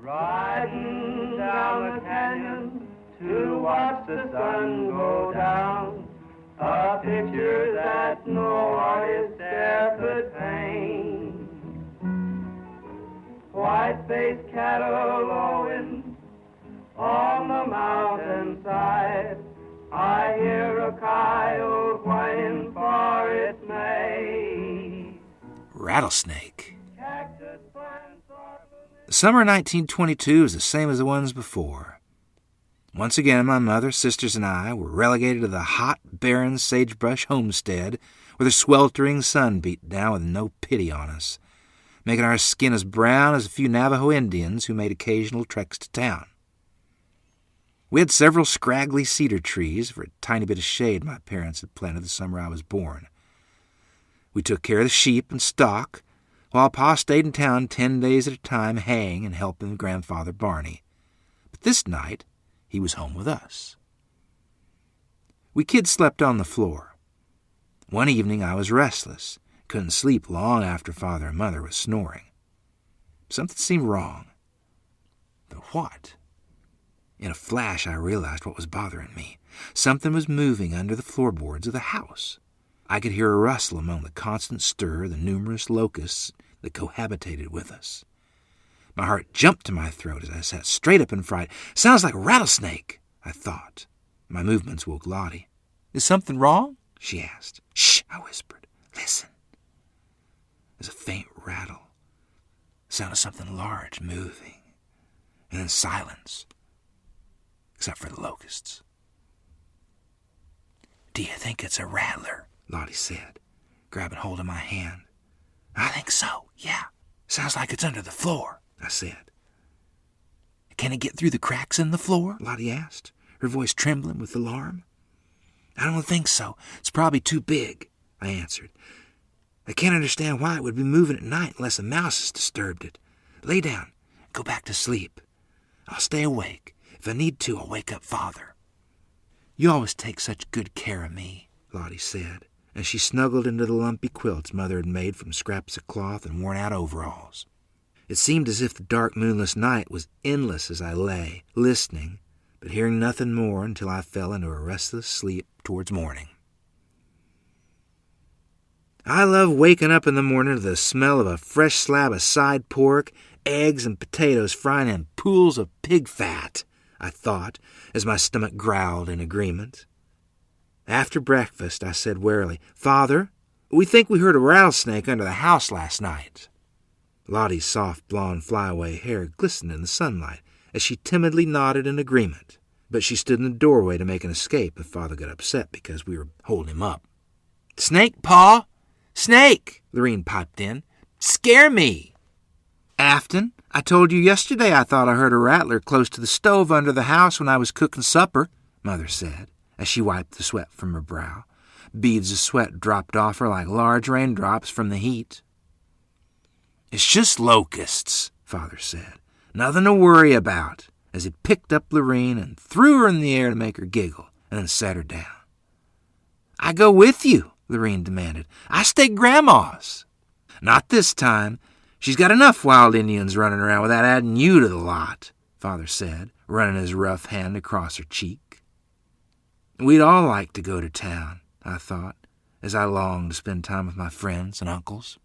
Riding down the canyon to watch the sun go down, a picture that no artist e'er could paint. White-faced cattle lowing on the mountainside, I hear a coyote whining for its mate. Rattlesnake. The summer of 1922 is the same as the ones before. Once again, my mother, sisters, and I were relegated to the hot, barren sagebrush homestead where the sweltering sun beat down with no pity on us, making our skin as brown as a few Navajo Indians who made occasional treks to town. We had several scraggly cedar trees for a tiny bit of shade my parents had planted the summer I was born. We took care of the sheep and stock, while Pa stayed in town 10 days at a time haying and helping Grandfather Barney. But this night, he was home with us. We kids slept on the floor. One evening I was restless, couldn't sleep long after Father and Mother was snoring. Something seemed wrong. But what? In a flash I realized what was bothering me. Something was moving under the floorboards of the house. I could hear a rustle among the constant stir of the numerous locusts that cohabitated with us. My heart jumped to my throat as I sat straight up in fright. "Sounds like a rattlesnake," I thought. My movements woke Lottie. "Is something wrong?" she asked. "Shh," I whispered. "Listen." There's a faint rattle, the sound of something large moving, and then silence, except for the locusts. "Do you think it's a rattler?" Lottie said, grabbing hold of my hand. "I think so, yeah. Sounds like it's under the floor," I said. "Can it get through the cracks in the floor?" Lottie asked, her voice trembling with alarm. "I don't think so. It's probably too big," I answered. "I can't understand why it would be moving at night unless a mouse has disturbed it. Lay down. Go back to sleep. I'll stay awake. If I need to, I'll wake up Father." "You always take such good care of me," Lottie said, as she snuggled into the lumpy quilts Mother had made from scraps of cloth and worn-out overalls. It seemed as if the dark, moonless night was endless as I lay, listening, but hearing nothing more until I fell into a restless sleep towards morning. I love waking up in the morning to the smell of a fresh slab of side pork, eggs, and potatoes frying in pools of pig fat, I thought, as my stomach growled in agreement. After breakfast, I said warily, "Father, we think we heard a rattlesnake under the house last night." Lottie's soft blonde flyaway hair glistened in the sunlight as she timidly nodded in agreement, but she stood in the doorway to make an escape if Father got upset because we were holding him up. "Snake, Pa! Snake!" Lorene piped in. "Scare me!" "Afton, I told you yesterday I thought I heard a rattler close to the stove under the house when I was cooking supper," Mother said, as she wiped the sweat from her brow. Beads of sweat dropped off her like large raindrops from the heat. "It's just locusts," Father said. "Nothing to worry about," as he picked up Lorene and threw her in the air to make her giggle, and then set her down. "I go with you," Lorene demanded. "I stay Grandma's." "Not this time. She's got enough wild Indians running around without adding you to the lot," Father said, running his rough hand across her cheek. We'd all like to go to town, I thought, as I longed to spend time with my friends and uncles.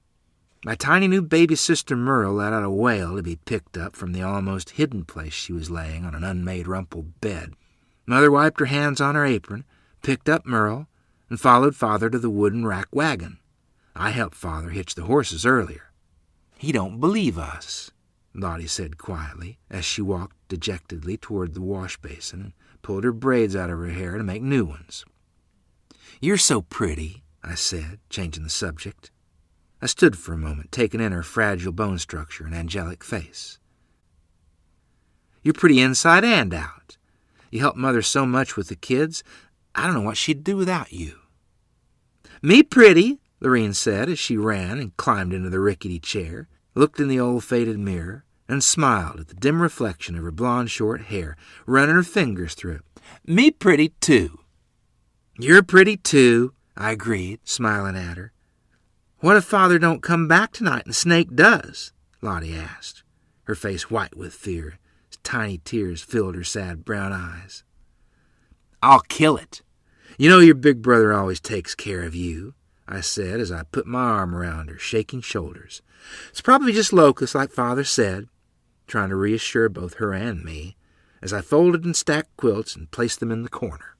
My tiny new baby sister Merle let out a wail to be picked up from the almost hidden place she was laying on an unmade rumpled bed. Mother wiped her hands on her apron, picked up Merle, and followed Father to the wooden rack wagon. I helped Father hitch the horses earlier. "He don't believe us," Lottie said quietly, as she walked dejectedly toward the wash basin and pulled her braids out of her hair to make new ones. "You're so pretty," I said, changing the subject. I stood for a moment, taking in her fragile bone structure and angelic face. "You're pretty inside and out. You help Mother so much with the kids, I don't know what she'd do without you." "Me pretty," Lorene said as she ran and climbed into the rickety chair, looked in the old faded mirror, and smiled at the dim reflection of her blonde short hair, running her fingers through it. "Me pretty, too." "You're pretty, too," I agreed, smiling at her. "What if Father don't come back tonight and Snake does?" Lottie asked. her face white with fear, as tiny tears filled her sad brown eyes. "I'll kill it. You know your big brother always takes care of you," I said as I put my arm around her shaking shoulders. "It's probably just locusts, like Father said," trying to reassure both her and me, as I folded and stacked quilts and placed them in the corner.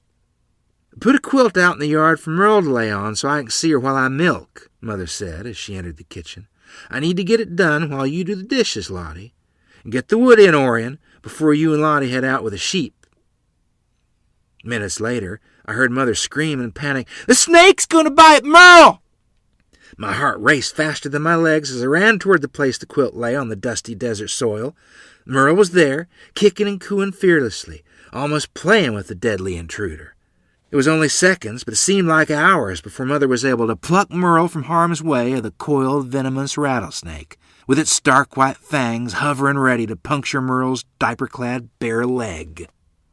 "Put a quilt out in the yard for Merle to lay on so I can see her while I milk," Mother said as she entered the kitchen. "I need to get it done while you do the dishes, Lottie. And get the wood in, Orion, before you and Lottie head out with the sheep." Minutes later, I heard Mother scream in panic, "The snake's going to bite Merle!" My heart raced faster than my legs as I ran toward the place the quilt lay on the dusty desert soil. Merle was there, kicking and cooing fearlessly, almost playing with the deadly intruder. It was only seconds, but it seemed like hours before Mother was able to pluck Merle from harm's way of the coiled, venomous rattlesnake, with its stark white fangs hovering ready to puncture Merle's diaper-clad bare leg.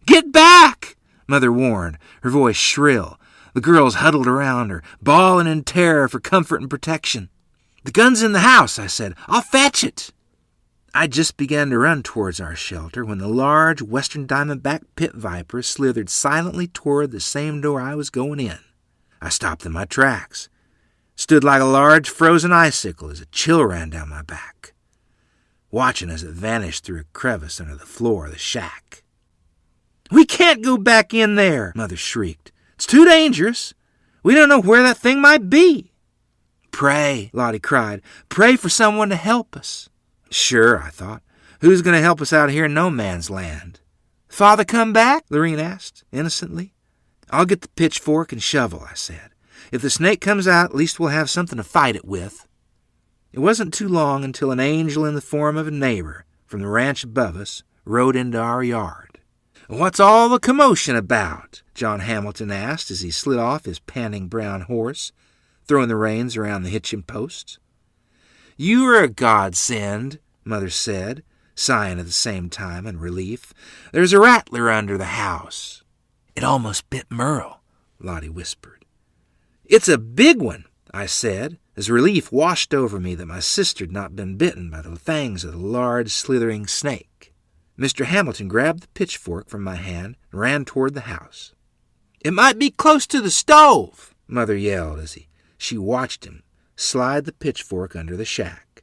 "Get back!" Mother warned, her voice shrill. The girls huddled around her, bawling in terror for comfort and protection. "The gun's in the house," I said. "I'll fetch it." I just began to run towards our shelter when the large western diamondback pit viper slithered silently toward the same door I was going in. I stopped in my tracks, stood like a large frozen icicle as a chill ran down my back, watching as it vanished through a crevice under the floor of the shack. "We can't go back in there," Mother shrieked. "It's too dangerous. We don't know where that thing might be." "Pray," Lottie cried. "Pray for someone to help us." Sure, I thought. Who's going to help us out here in no man's land? "Father come back?" Lorene asked, innocently. "I'll get the pitchfork and shovel," I said. "If the snake comes out, at least we'll have something to fight it with." It wasn't too long until an angel in the form of a neighbor from the ranch above us rode into our yard. "What's all the commotion about?" John Hamilton asked as he slid off his panting brown horse, throwing the reins around the hitching posts. "You are a godsend," Mother said, sighing at the same time in relief. "There's a rattler under the house." "It almost bit Merle," Lottie whispered. "It's a big one," I said, as relief washed over me that my sister had not been bitten by the fangs of the large, slithering snake. Mr. Hamilton grabbed the pitchfork from my hand and ran toward the house. "It might be close to the stove," Mother yelled as she watched him slide the pitchfork under the shack,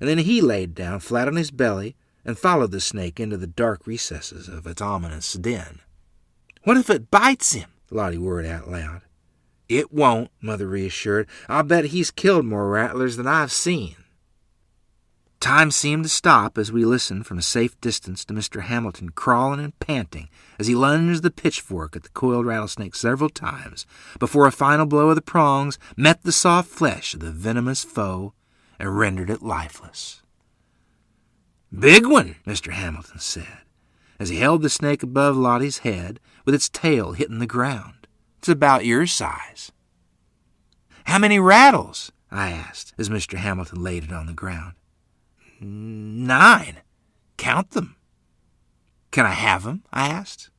and then he laid down flat on his belly and followed the snake into the dark recesses of its ominous den. "What if it bites him?" Lottie worried out loud. "It won't," Mother reassured. "I'll bet he's killed more rattlers than I've seen." Time seemed to stop as we listened from a safe distance to Mr. Hamilton crawling and panting as he lunged the pitchfork at the coiled rattlesnake several times before a final blow of the prongs met the soft flesh of the venomous foe and rendered it lifeless. "Big one," Mr. Hamilton said, as he held the snake above Lottie's head with its tail hitting the ground. "It's about your size." "How many rattles?" I asked as Mr. Hamilton laid it on the ground. "9. Count them." "Can I have them?" I asked.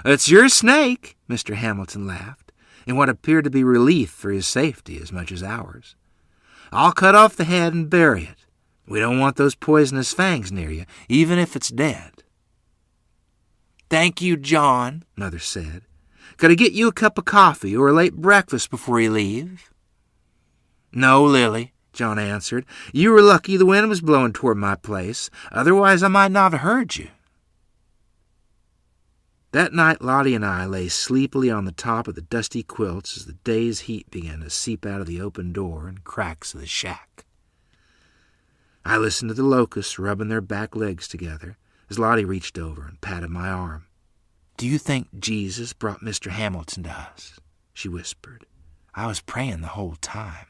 "It's your snake," Mr. Hamilton laughed, in what appeared to be relief for his safety as much as ours. "I'll cut off the head and bury it. We don't want those poisonous fangs near you, even if it's dead." "Thank you, John," Mother said. "Could I get you a cup of coffee or a late breakfast before you leave?" "No, Lily," John answered. "You were lucky the wind was blowing toward my place. Otherwise, I might not have heard you." That night, Lottie and I lay sleepily on the top of the dusty quilts as the day's heat began to seep out of the open door and cracks of the shack. I listened to the locusts rubbing their back legs together as Lottie reached over and patted my arm. "Do you think Jesus brought Mr. Hamilton to us?" she whispered. "I was praying the whole time."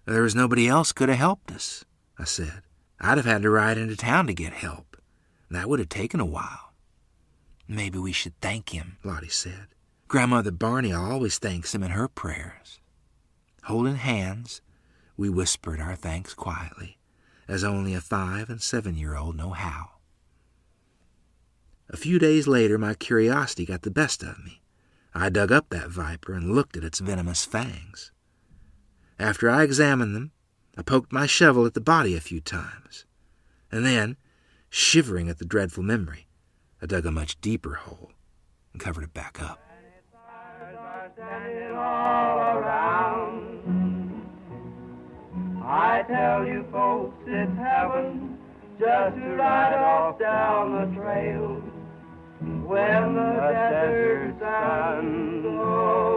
"There was nobody else could have helped us," I said. "I'd have had to ride into town to get help. That would have taken a while." "Maybe we should thank him," Lottie said. "Grandmother Barney always thanks him in her prayers." Holding hands, we whispered our thanks quietly, as only a 5- and 7-year-old know how. A few days later, my curiosity got the best of me. I dug up that viper and looked at its venomous fangs. After I examined them, I poked my shovel at the body a few times. And then, shivering at the dreadful memory, I dug a much deeper hole and covered it back up. I tell you folks, it's heaven just to ride off down the trail when the desert sun goes